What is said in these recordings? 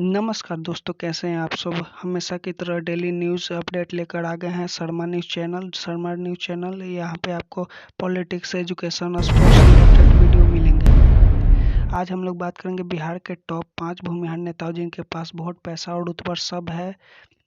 नमस्कार दोस्तों, कैसे हैं आप सब। हमेशा की तरह डेली न्यूज़ अपडेट लेकर आ गए हैं शर्मा न्यूज़ चैनल। यहाँ पे आपको पॉलिटिक्स, एजुकेशन, स्पोर्ट्स से रिलेटेड वीडियो मिलेंगे। आज हम लोग बात करेंगे बिहार के टॉप 5 भूमिहार नेताओं जिनके पास बहुत पैसा और रुतबा सब है,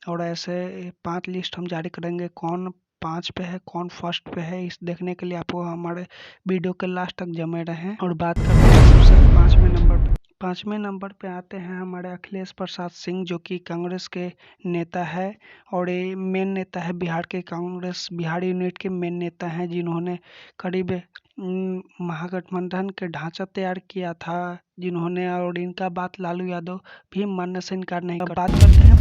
और ऐसे 5 लिस्ट हम जारी करेंगे। कौन 5 पे है, कौन फर्स्ट पे है, इस देखने के लिए आपको हमारे वीडियो के लास्ट तक जमे रहें। और बात करते हैं सबसे 5वें नंबर पे आते हैं हमारे अखिलेश प्रसाद सिंह, जो कि कांग्रेस के नेता है और ये मेन नेता है बिहार के। कांग्रेस बिहार यूनिट के मेन नेता हैं, जिन्होंने करीब महागठबंधन के ढांचा तैयार किया था जिन्होंने, और इनका बात लालू यादव भी मानने से इनकार नहीं करते। बात करते हैं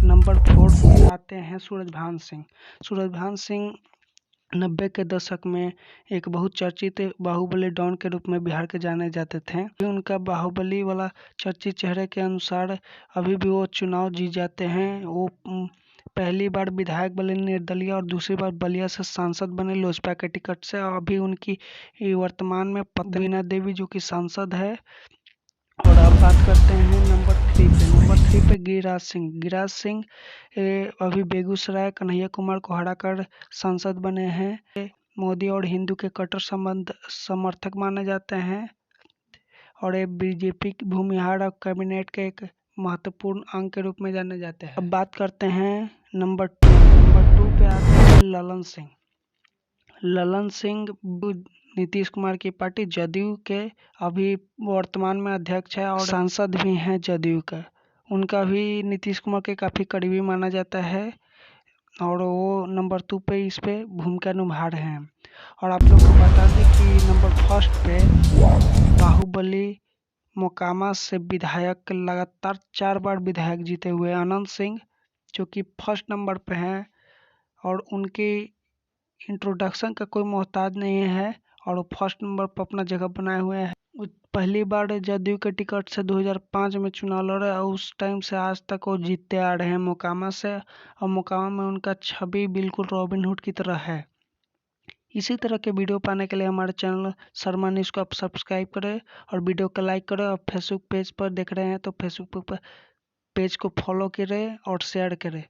नंबर 4 पे आते हैं सूरजभान सिंह 90 के दशक में एक बहुत चर्चित बाहुबली डॉन के रूप में बिहार के जाने जाते थे। उनका बाहुबली वाला चर्चित चेहरे के अनुसार अभी भी वो चुनाव जीत जाते हैं। वो पहली बार विधायक बने निर्दलीय और दूसरी बार बलिया से सांसद बने लोजपा के टिकट से। और अभी उनकी वर्तमान में पत्नी वीणा देवी जो कि सांसद है। और अब बात करते हैं नंबर 3 पे गिरिराज सिंह अभी बेगूसराय कन्हैया कुमार को हराकर सांसद बने हैं। मोदी और हिंदू के कट्टर समर्थक माने जाते हैं और ये बीजेपी भूमिहार और कैबिनेट के एक महत्वपूर्ण अंग के रूप में जाने जाते हैं। अब बात करते हैं नंबर 2 पे आते हैं ललन सिंह नीतीश कुमार की पार्टी जदयू के अभी वर्तमान में अध्यक्ष है और सांसद भी हैं जदयू का। उनका भी नीतीश कुमार के काफ़ी करीबी माना जाता है और वो नंबर 2 पे इस पे भूमिका निभा रहे हैं। और आप लोग को बता दें कि नंबर 1 पे बाहुबली मोकामा से विधायक लगातार 4 बार विधायक जीते हुए अनंत सिंह, जो कि फर्स्ट नंबर पे हैं और उनकी इंट्रोडक्शन का कोई मोहताज नहीं है और वो फर्स्ट नंबर पर अपना जगह बनाए हुए हैं। पहली बार जदयू के टिकट से 2005 में चुनाव लड़े और उस टाइम से आज तक वो जीतते आ रहे हैं मोकामा से। और मोकामा में उनका छवि बिल्कुल रॉबिन हुड की तरह है। इसी तरह के वीडियो पाने के लिए हमारे चैनल शर्मा न्यूज़ को आप सब्सक्राइब करें और वीडियो को लाइक करें। और फेसबुक पेज पर देख रहे हैं तो फेसबुक पेज को फॉलो करें और शेयर करें।